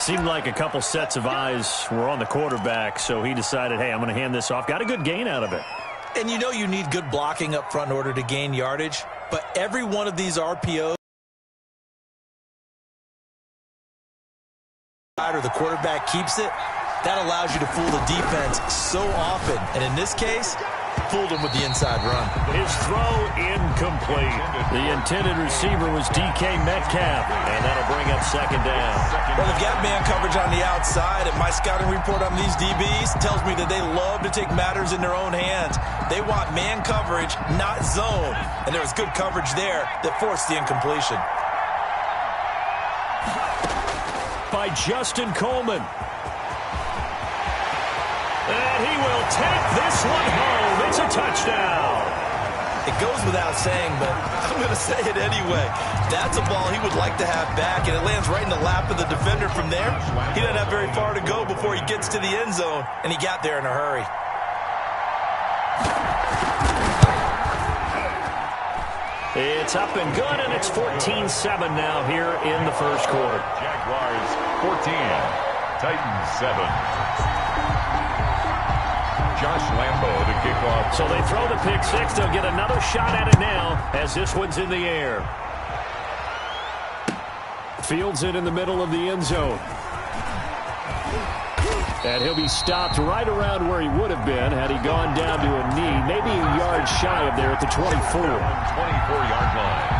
Seemed like a couple sets of eyes were on the quarterback, so he decided, hey, I'm going to hand this off. Got a good gain out of it. And you know you need good blocking up front in order to gain yardage, but every one of these RPOs, or the quarterback keeps it, that allows you to fool the defense so often. And in this case, fooled him with the inside run. His throw incomplete. The intended receiver was DK Metcalf, and that'll bring up second down. Well, they've got man coverage on the outside, and my scouting report on these DBs tells me that they love to take matters in their own hands. They want man coverage, not zone. And there was good coverage there that forced the incompletion. By Justin Coleman. And he will take this one home. It's a touchdown. It goes without saying, but I'm going to say it anyway. That's a ball he would like to have back, and it lands right in the lap of the defender from there. He doesn't have very far to go before he gets to the end zone, and he got there in a hurry. It's up and good, and it's 14-7 now here in the first quarter. Jaguars 14, Titans 7. Josh Lambo to kick off. So they throw the pick six. They'll get another shot at it now as this one's in the air. Fields it in the middle of the end zone. And he'll be stopped right around where he would have been had he gone down to a knee, maybe a yard shy of there at the 24. 24-yard line.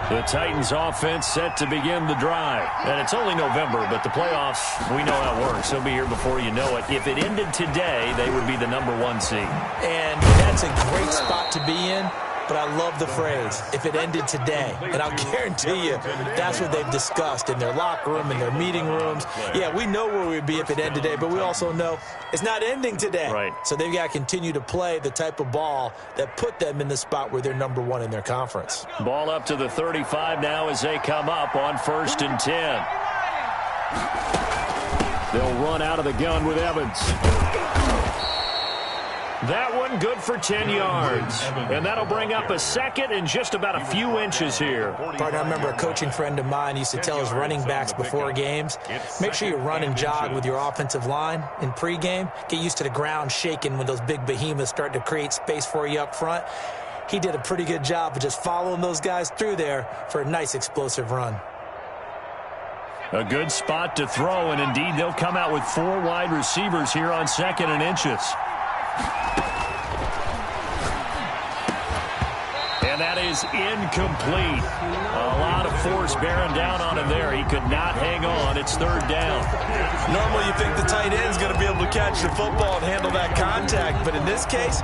The Titans offense set to begin the drive. And it's only November, but the playoffs, we know how it works. They'll be here before you know it. If it ended today, they would be the #1 seed. And that's a great spot to be in. But I love the phrase, if it ended today. And I'll guarantee you, that's what they've discussed in their locker room, in their meeting rooms. Yeah, we know where we'd be if it ended today, but we also know it's not ending today. Right. So they've got to continue to play the type of ball that put them in the spot where they're #1 in their conference. Ball up to the 35 now as they come up on 1st and 10. They'll run out of the gun with Evans. That one good for 10 yards. And that'll bring up a second and just about a few inches here. Partner, I remember a coaching friend of mine used to tell his running backs before games, make sure you run and jog with your offensive line in pregame. Get used to the ground shaking when those big behemoths start to create space for you up front. He did a pretty good job of just following those guys through there for a nice explosive run. A good spot to throw, and indeed they'll come out with 4 wide receivers here on 2nd and inches. And that is incomplete. A lot of force bearing down on him there. He could not hang on. It's 3rd down. Normally you think the tight end's going to be able to catch the football and handle that contact, but in this case,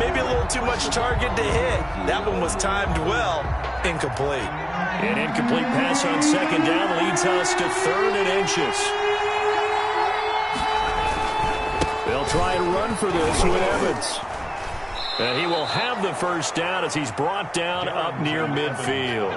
maybe a little too much target to hit. That one was timed well. Incomplete. An incomplete pass on 2nd down leads us to 3rd and inches. They'll try and run for this with Evans. And he will have the first down as he's brought down up near midfield.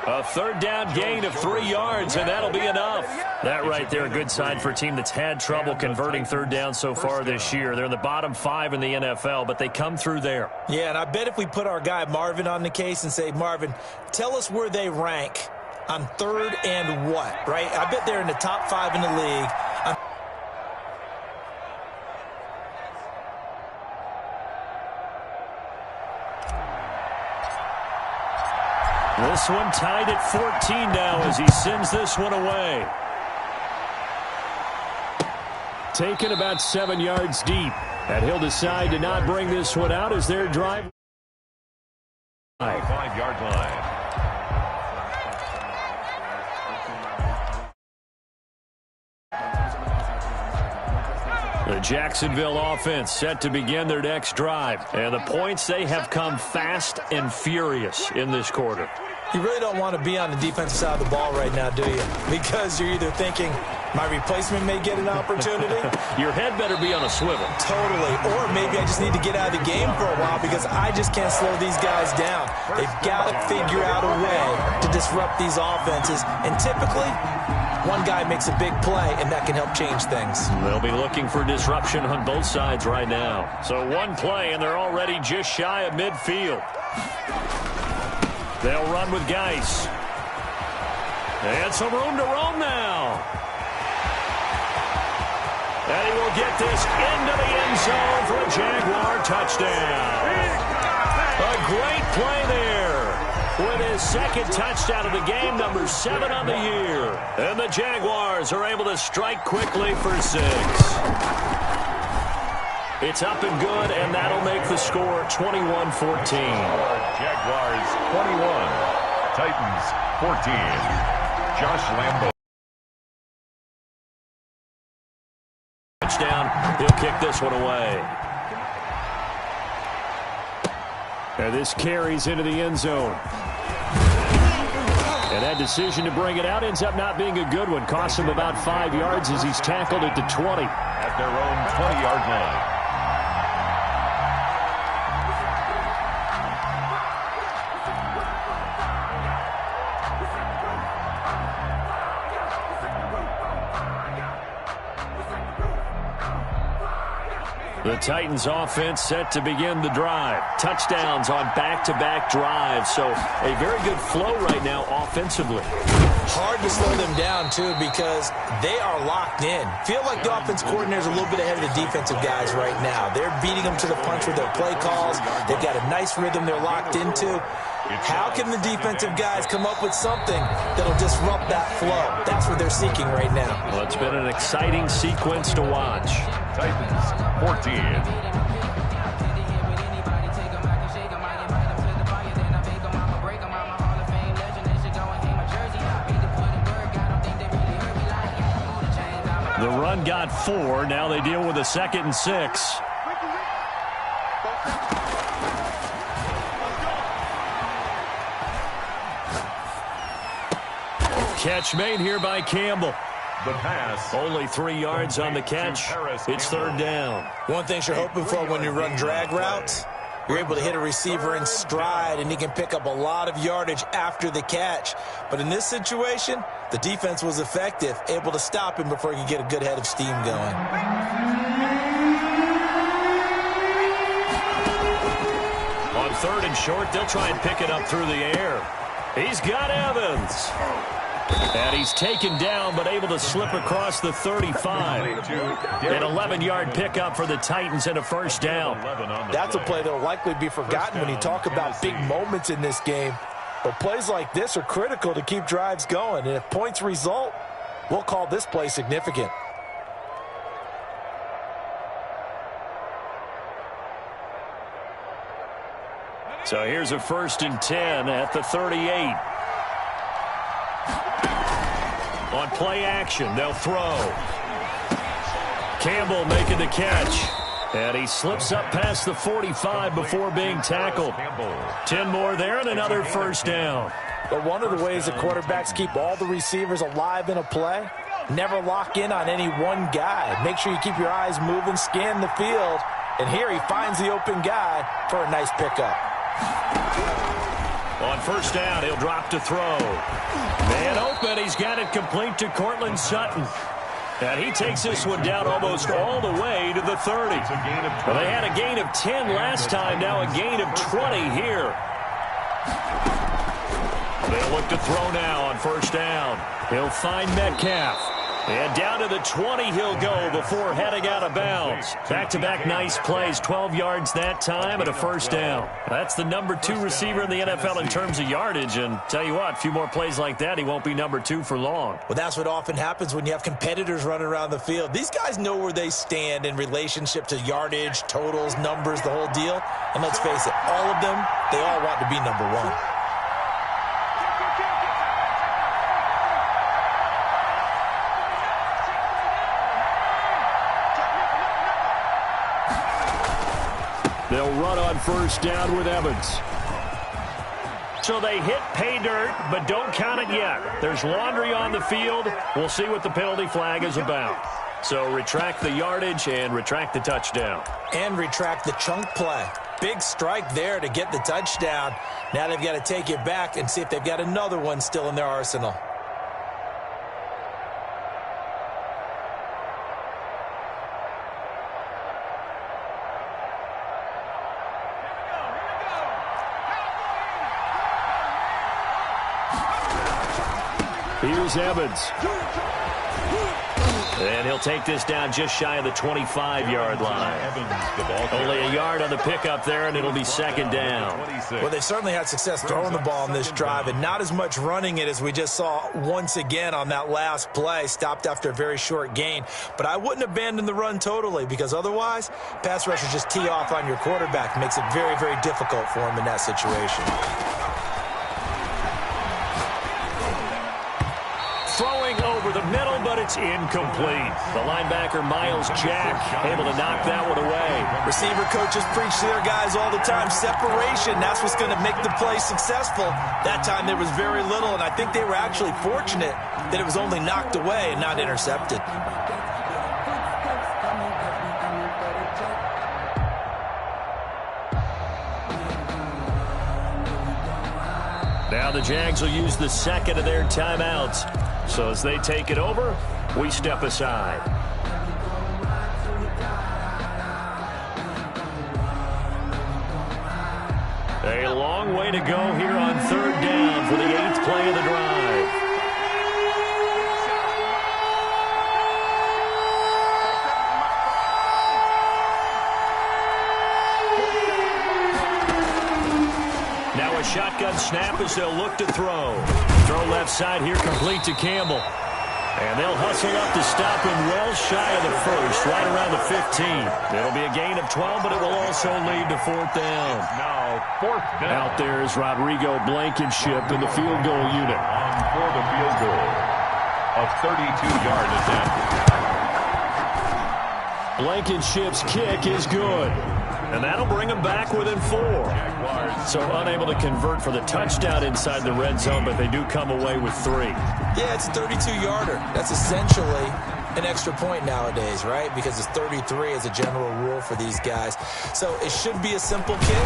A 3rd down gain of 3 yards, and that'll be enough. That right there, a good sign for a team that's had trouble converting 3rd down so far this year. They're in the bottom 5 in the NFL, but they come through there. Yeah, and I bet if we put our guy Marvin on the case and say, Marvin, tell us where they rank on 3rd and what, right? I bet they're in the top 5 in the league. This one tied at 14 now as he sends this one away. Taken about 7 yards deep. And he'll decide to not bring this one out as their drive. 5-yard line. The Jacksonville offense set to begin their next drive. And the points, they have come fast and furious in this quarter. You really don't want to be on the defensive side of the ball right now, do you? Because you're either thinking, my replacement may get an opportunity. Your head better be on a swivel. Totally. Or maybe I just need to get out of the game for a while because I just can't slow these guys down. They've got to figure out a way to disrupt these offenses. And typically, One guy makes a big play, and that can help change things. They'll be looking for disruption on both sides right now. So one play, and they're already just shy of midfield. They'll run with Geis. And some room to roam now. And he will get this into the end zone for a Jaguar touchdown. A great play there. With his second touchdown of the game, number 7 on the year. And the Jaguars are able to strike quickly for 6. It's up and good, and that'll make the score 21-14. Jaguars 21, Titans 14. Josh Lambo. Touchdown. He'll kick this one away. And this carries into the end zone. And that decision to bring it out ends up not being a good one. Costs him about 5 yards as he's tackled at the 20. At their own 20-yard line. The Titans offense set to begin the drive. Touchdowns on back-to-back drives. So a very good flow right now offensively. Hard to slow them down, too, because they are locked in. Feel like the offense coordinator's a little bit ahead of the defensive guys right now. They're beating them to the punch with their play calls. They've got a nice rhythm they're locked into. How can the defensive guys come up with something that'll disrupt that flow? That's what they're seeking right now. Well, it's been an exciting sequence to watch. Titans 14. The run got 4. Now they deal with a 2nd and 6. Catch made here by Campbell. The pass. Only 3 yards on the catch. It's 3rd down. One thing you're hoping for when you run drag routes, you're able to hit a receiver in stride, and he can pick up a lot of yardage after the catch. But in this situation, the defense was effective, able to stop him before he could get a good head of steam going. On 3rd and short, they'll try and pick it up through the air. He's got Evans. And he's taken down, but able to slip across the 35. An 11-yard pickup for the Titans and a 1st down. That's a play that will likely be forgotten when you talk about big moments in this game. But plays like this are critical to keep drives going. And if points result, we'll call this play significant. So here's a 1st and 10 at the 38. On play action, they'll throw. Campbell making the catch. And he slips up past the 45 before being tackled. 10 more there and another 1st down. But one of the ways the quarterbacks keep all the receivers alive in a play, never lock in on any one guy. Make sure you keep your eyes moving, scan the field. And here he finds the open guy for a nice pickup. On 1st down, he'll drop to throw. Man open, he's got it complete to Cortland Sutton. And he takes this one down almost all the way to the 30. Well, they had a gain of 10 last time, now a gain of 20 here. They'll look to throw now on 1st down. He'll find Metcalf. And down to the 20 he'll go before heading out of bounds. Back-to-back nice plays, 12 yards that time and a 1st down. That's the number 2 receiver in the NFL in terms of yardage. And tell you what, a few more plays like that, he won't be number 2 for long. Well, that's what often happens when you have competitors running around the field. These guys know where they stand in relationship to yardage, totals, numbers, the whole deal. And let's face it, all of them, they all want to be number 1. They'll run on 1st down with Evans. So they hit pay dirt, but don't count it yet. There's laundry on the field. We'll see what the penalty flag is about. So retract the yardage and retract the touchdown. And retract the chunk play. Big strike there to get the touchdown. Now they've got to take it back and see if they've got another one still in their arsenal. Here's Evans. And he'll take this down just shy of the 25-yard line. Only a yard on the pickup there, and it'll be second down. Well, they certainly had success throwing the ball in this drive, and not as much running it as we just saw once again on that last play. Stopped after a very short gain. But I wouldn't abandon the run totally, because otherwise, pass rushers just tee off on your quarterback. Makes it very, very difficult for him in that situation. Throwing over the middle, but it's incomplete. The linebacker, Miles Jack, able to knock that one away. Receiver coaches preach to their guys all the time. Separation, that's what's going to make the play successful. That time there was very little, and I think they were actually fortunate that it was only knocked away and not intercepted. Now the Jags will use the second of their timeouts. So as they take it over, we step aside. A long way to go here on third down for the 8th play of the drive. Now a shotgun snap as they'll look to throw. Throw left side here, complete to Campbell. And they'll hustle up to stop him well shy of the first, right around the 15. It'll be a gain of 12, but it will also lead to fourth down. Now fourth down. Out there is Rodrigo Blankenship in the field goal unit. On for the field goal. A 32-yard attempt. Blankenship's kick is good. And that'll bring him back within 4. So unable to convert for the touchdown inside the red zone, but they do come away with 3. Yeah, it's a 32-yarder. That's essentially an extra point nowadays, right? Because it's 33 as a general rule for these guys. So it should be a simple kick.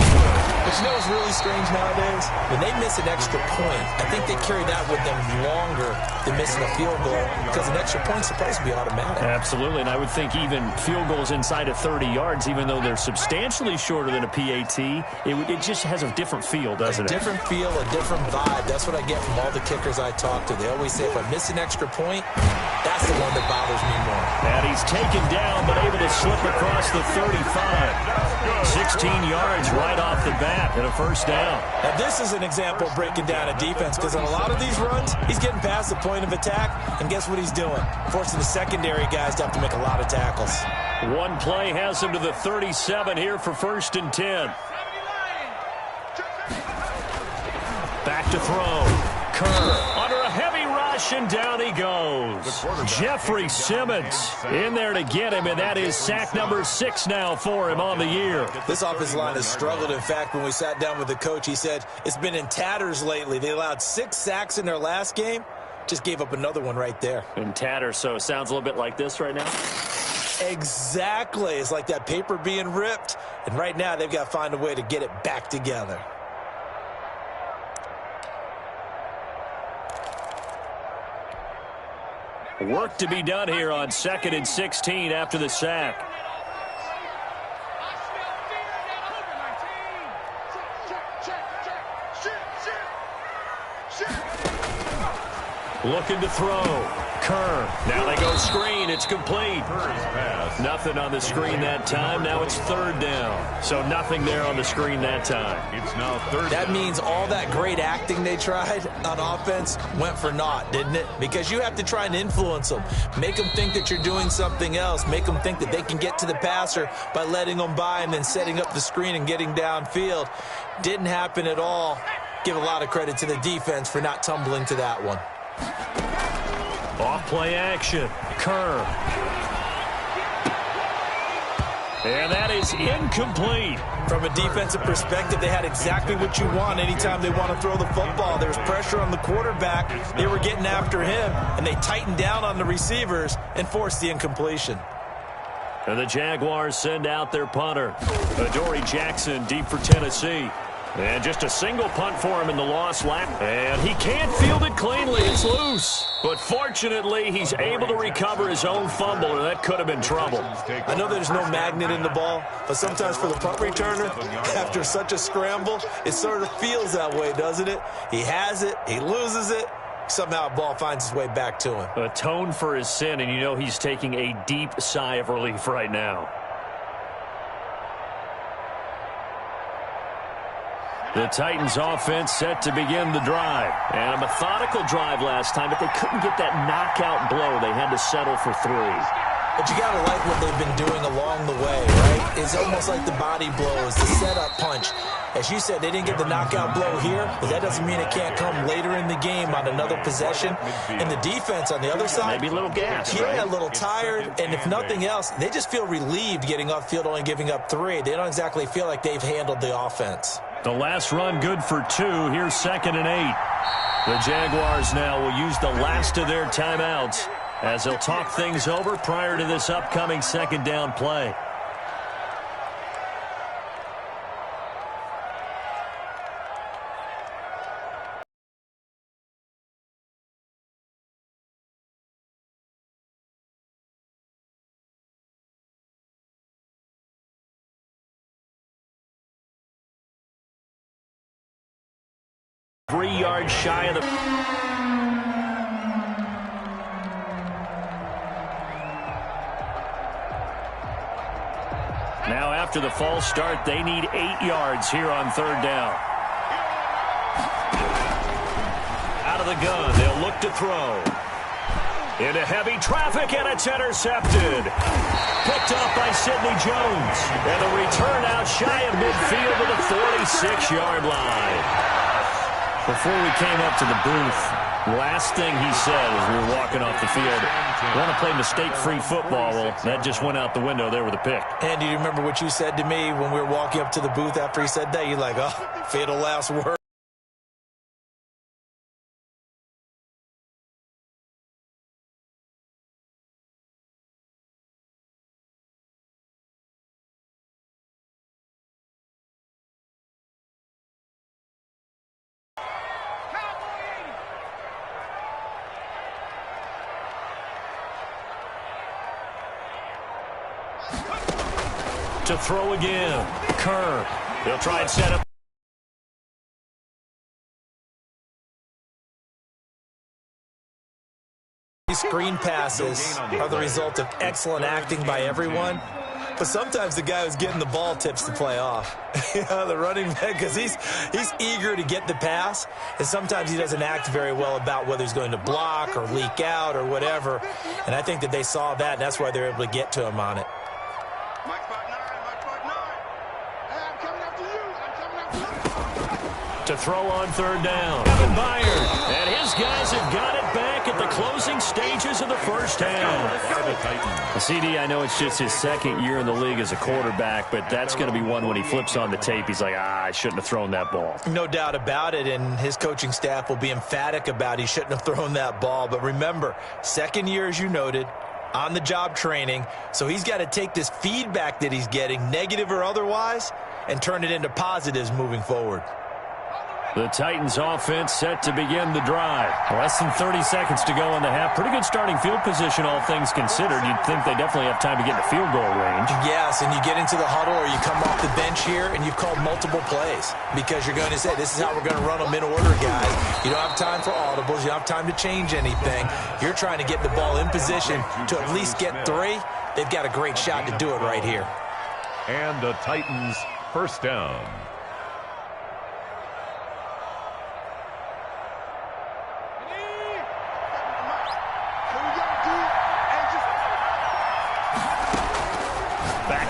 But you know what's really strange nowadays? When they miss an extra point, I think they carry that with them longer than missing a field goal, because an extra point's supposed to be automatic. Absolutely, and I would think even field goals inside of 30 yards, even though they're substantially shorter than a PAT, it just has a different feel, doesn't it? A different feel, a different vibe. That's what I get from all the kickers I talk to. They always say if I miss an extra point, that's the one that bothers me more. And he's taken down, but able to slip across the 35. 16 yards right off the bat and a first down. Now this is an example of breaking down a defense, because on a lot of these runs, he's getting past the point of attack, and guess what he's doing? Forcing the secondary guys to have to make a lot of tackles. One play has him to the 37 here for 1st and 10. Back to throw. Kerr under a heavy rush, and down he goes. Jeffrey Simmons in there to get him, and that is sack number 6 now for him on the year. This offensive line has struggled. In fact, when we sat down with the coach, he said it's been in tatters lately. They allowed 6 sacks in their last game. Just gave up another one right there. In tatters, so it sounds a little bit like this right now. Exactly. It's like that paper being ripped, and right now they've got to find a way to get it back together. Work to be done here on 2nd and 16 after the sack. Looking to throw. Kerr. Now they go screen. It's complete. Nothing on the screen that time. Now it's 3rd down. So nothing there on the screen that time. It's now 3rd That down. means all that great acting they tried on offense went for naught, didn't it? Because you have to try and influence them. Make them think that you're doing something else. Make them think that they can get to the passer by letting them by and then setting up the screen and getting downfield. Didn't happen at all. Give a lot of credit to the defense for not tumbling to that one. Off play action. Kerr. And that is incomplete. From a defensive perspective, they had exactly what you want anytime they want to throw the football. There was pressure on the quarterback. They were getting after him, and they tightened down on the receivers and forced the incompletion. And the Jaguars send out their punter. Adoree Jackson deep for Tennessee. And just a single punt for him in the lost lap. And he can't field it cleanly. It's loose. But fortunately, he's able to recover his own fumble, or that could have been trouble. I know there's no magnet in the ball, but sometimes for the punt returner, after such a scramble, it sort of feels that way, doesn't it? He has it, he loses it, somehow the ball finds its way back to him. Atone for his sin, and you know he's taking a deep sigh of relief right now. The Titans offense set to begin the drive. And a methodical drive last time, but they couldn't get that knockout blow. They had to settle for 3. But you got to like what they've been doing along the way, right? It's almost like the body blows, the setup punch. As you said, they didn't get the knockout blow here, but that doesn't mean it can't come later in the game on another possession. And the defense on the other side, maybe a little gas, yeah, right? A little tired. And if nothing else, they just feel relieved getting off field, only giving up 3. They don't exactly feel like they've handled the offense. The last run good for 2. Here's 2nd and 8. The Jaguars now will use the last of their timeouts as they'll talk things over prior to this upcoming 2nd down play. Three yards shy of the... Now after the false start, they need 8 yards here on 3rd down. Out of the gun, they'll look to throw. Into heavy traffic, and it's intercepted. Picked off by Sidney Jones. And the return out shy of midfield to the 46-yard line. Before we came up to the booth, last thing he said as we were walking off the field, we want to play mistake-free football. Well, that just went out the window there with a pick. And do you remember what you said to me when we were walking up to the booth after he said that? You're like, oh, fatal last word. To throw again. Kerr. They'll try and set up. These screen passes are the result of excellent acting by everyone. But sometimes the guy who's getting the ball tips the play off. The running back, because he's eager to get the pass, and sometimes he doesn't act very well about whether he's going to block or leak out or whatever. And I think that they saw that, and that's why they're able to get to him on it. To throw on 3rd down. Kevin Byard. And his guys have got it back at the closing stages of the first half. CD, I know it's just his 2nd year in the league as a quarterback, but that's going to be one when he flips on the tape. He's like, I shouldn't have thrown that ball. No doubt about it, and his coaching staff will be emphatic about he shouldn't have thrown that ball. But remember, 2nd year, as you noted, on-the-job training, so he's got to take this feedback that he's getting, negative or otherwise, and turn it into positives moving forward. The Titans offense set to begin the drive. Less than 30 seconds to go in the half. Pretty good starting field position, all things considered. You'd think they definitely have time to get to field goal range. Yes, and you get into the huddle or you come off the bench here and you've called multiple plays because you're going to say, this is how we're going to run them in order, guys. You don't have time for audibles. You don't have time to change anything. You're trying to get the ball in position to at least get 3. They've got a great shot to do it right here. And the Titans' first down.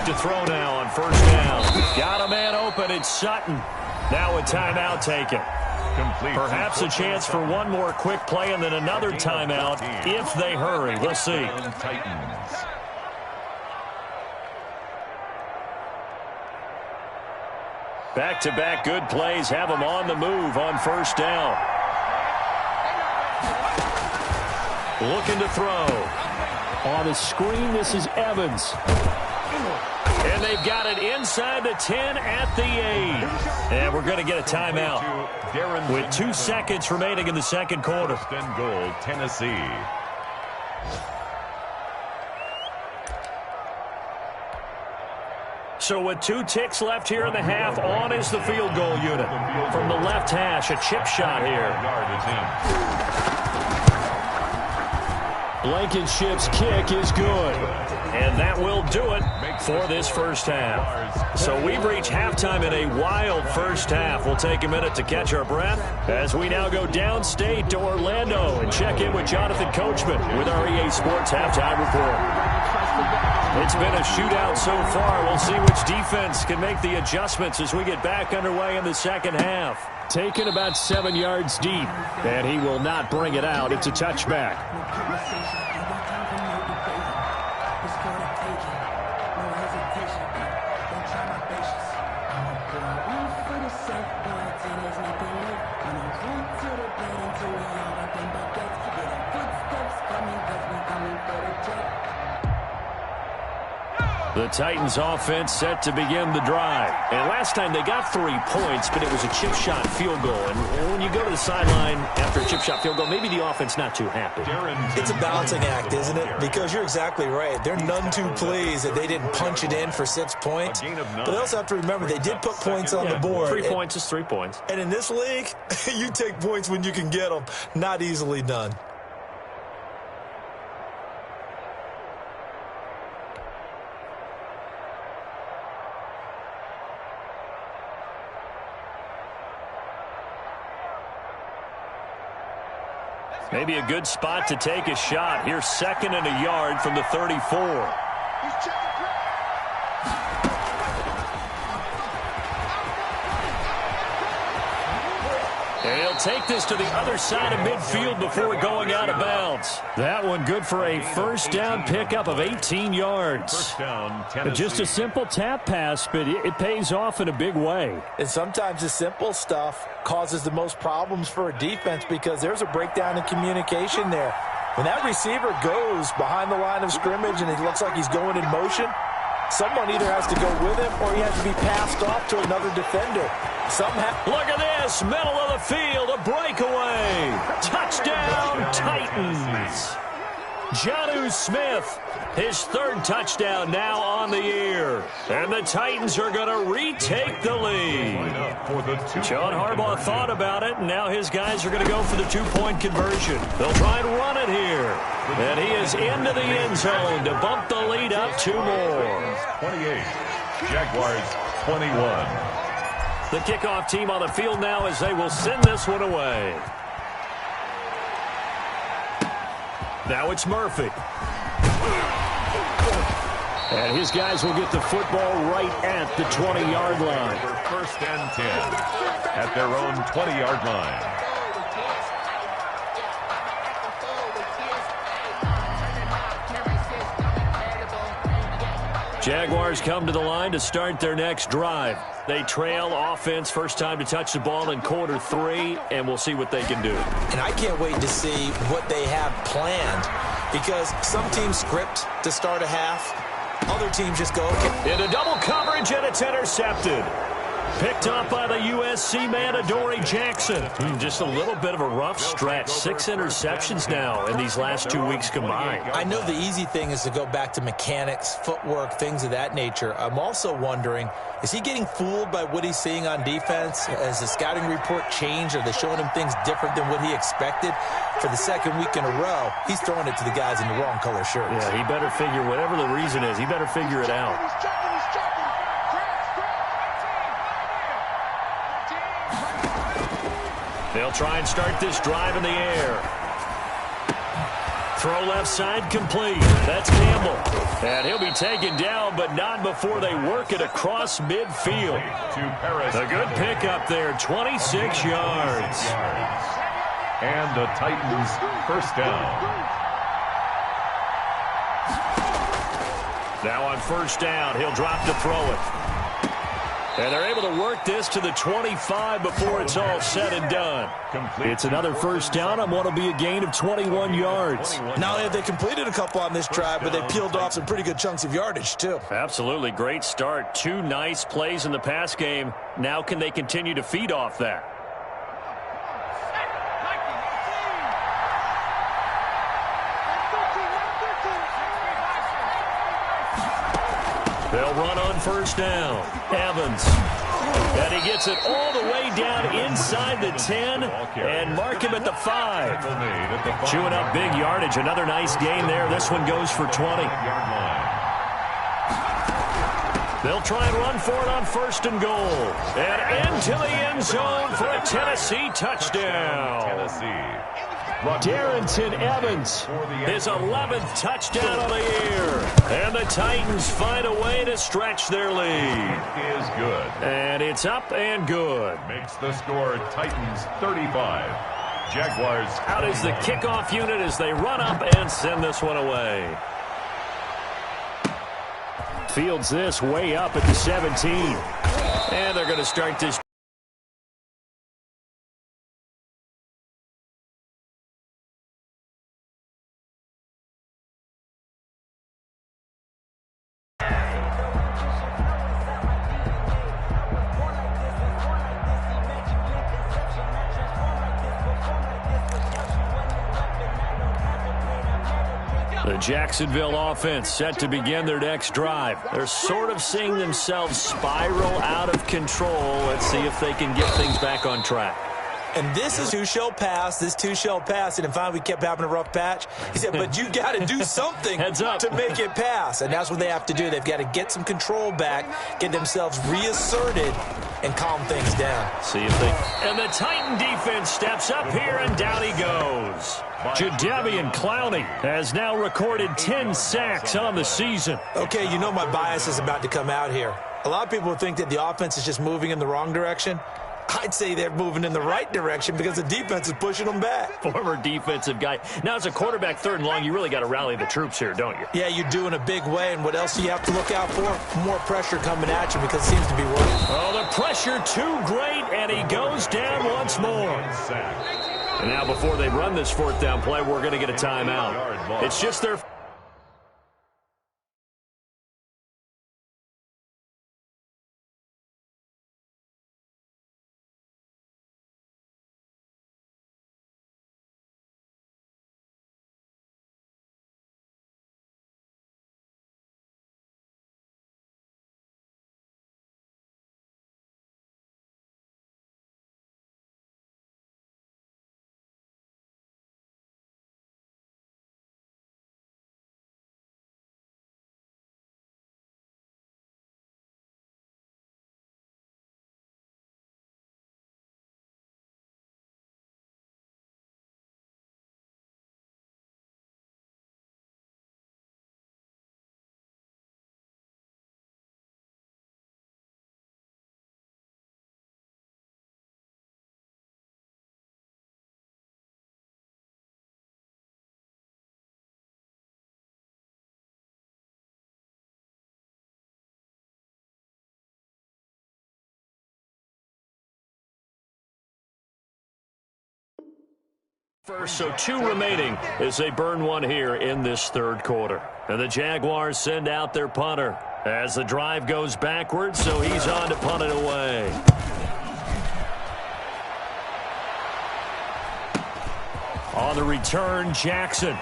To throw now on 1st down. Got a man open. It's Sutton. Now a timeout taken. Perhaps a chance for one more quick play and then another timeout if they hurry. We'll see. Back-to-back good plays have them on the move on 1st down. Looking to throw. On the screen, this is Evans. And they've got it inside the 10 at the 8. And we're going to get a timeout with 2 seconds remaining in the 2nd quarter. 1st and goal, Tennessee. So with 2 ticks left here in the half, on is the field goal unit. From the left hash, a chip shot here. Blankenship's kick is good. And that will do it for this first half. So we've reached halftime in a wild first half. We'll take a minute to catch our breath as we now go downstate to Orlando and check in with Jonathan Coachman with our EA Sports Halftime Report. It's been a shootout so far. We'll see which defense can make the adjustments as we get back underway in the second half. Taken about 7 yards deep, and he will not bring it out. It's a touchback. The Titans offense set to begin the drive. And last time they got 3 points, but it was a chip shot field goal. And when you go to the sideline after a chip shot field goal, maybe the offense not too happy. It's a balancing act, isn't it? Because you're exactly right. They're none too pleased that they didn't punch it in for 6 points. But they also have to remember they did put points on the board. 3 points is 3 points. And in this league, you take points when you can get them. Not easily done. Maybe a good spot to take a shot. Here's 2nd and a yard from the 34. And he'll take this to the other side of midfield before going out of bounds. That one good for a first down pickup of 18 yards. Just a simple tap pass, but it pays off in a big way. And sometimes the simple stuff causes the most problems for a defense because there's a breakdown in communication there. When that receiver goes behind the line of scrimmage and it looks like he's going in motion, someone either has to go with him or he has to be passed off to another defender. Look at this, middle of the field, a breakaway. Touchdown, Titans. Jonnu Smith, his 3rd touchdown now on the year. And the Titans are going to retake the lead. John Harbaugh thought about it, and now his guys are going to go for the 2-point conversion. They'll try and run it here. And he is into the end zone to bump the lead up 2 more. 28, Jaguars 21. The kickoff team on the field now as they will send this one away. Now it's Murphy. And his guys will get the football right at the 20-yard line. 1st and 10 at their own 20-yard line. Jaguars come to the line to start their next drive. They trail offense, first time to touch the ball in quarter 3, and we'll see what they can do. And I can't wait to see what they have planned because some teams script to start a half. Other teams just go, okay. Into double coverage, and it's intercepted. Picked up by the USC man, Adoree Jackson. Just a little bit of a rough stretch. 6 interceptions now in these last 2 weeks combined. I know the easy thing is to go back to mechanics, footwork, things of that nature. I'm also wondering, is he getting fooled by what he's seeing on defense? Has the scouting report changed? Are they showing him things different than what he expected? For the 2nd week in a row, he's throwing it to the guys in the wrong color shirts. Yeah, he better figure, whatever the reason is, he better figure it out. They'll try and start this drive in the air. Throw left side complete. That's Campbell. And he'll be taken down, but not before they work it across midfield. A good pickup there, 26 yards. And the Titans first down. Now on first down, he'll drop to throw it. And they're able to work this to the 25 before it's all said and done. It's another first down on what will be a gain of 21 yards. Not only have they completed a couple on this drive, but they peeled off some pretty good chunks of yardage, too. Absolutely. Great start. 2 nice plays in the pass game. Now can they continue to feed off that? They'll run on first down. Evans And he gets it all the way down inside the 10 and mark him at the 5. Chewing up big yardage. Another nice gain there. This one goes for 20. They'll try and run for it on 1st and goal. And into the end zone for a Tennessee touchdown. Darrington Evans, his 11th touchdown of the year. And the Titans find a way to stretch their lead. Is good. And it's up and good. Makes the score Titans 35. Jaguars out is the kickoff unit as they run up and send this one away. Fields this way up at the 17. And they're going to start this. The Jacksonville offense set to begin their next drive. They're sort of seeing themselves spiral out of control. Let's see if they can get things back on track. And this is two-shell pass. This two-shell pass. And finally, we kept having a rough patch. He said, but you got to do something to make it pass. And that's what they have to do. They've got to get some control back, get themselves reasserted, and calm things down. See if they... And the Titan defense steps up here, and down he goes. Jadeveon Clowney has now recorded 10 sacks on the season. Okay, you know my bias is about to come out here. A lot of people think that the offense is just moving in the wrong direction. I'd say they're moving in the right direction because the defense is pushing them back. Former defensive guy. Now, as a quarterback 3rd and long, you really got to rally the troops here, don't you? Yeah, you do in a big way. And what else do you have to look out for? More pressure coming at you because it seems to be working. Oh, the pressure too great, and he goes down once more. And now, before they run this 4th down play, we're going to get a timeout. It's just their... First, so 2 remaining as they burn one here in this 3rd quarter. And the Jaguars send out their punter as the drive goes backwards, so he's on to punt it away. On the return, Jackson.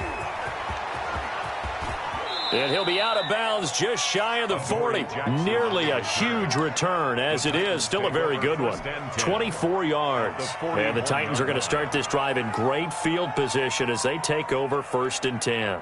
And he'll be out of bounds just shy of the 40. Nearly a huge return, as it is. Still a very good one. 24 yards. And the Titans are going to start this drive in great field position as they take over 1st and 10.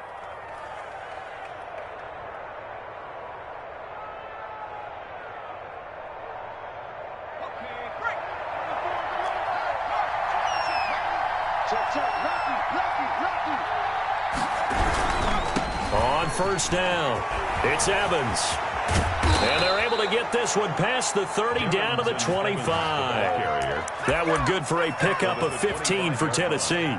On 1st down, it's Evans. And they're able to get this one past the 30 down to the 25. That one good for a pickup of 15 for Tennessee.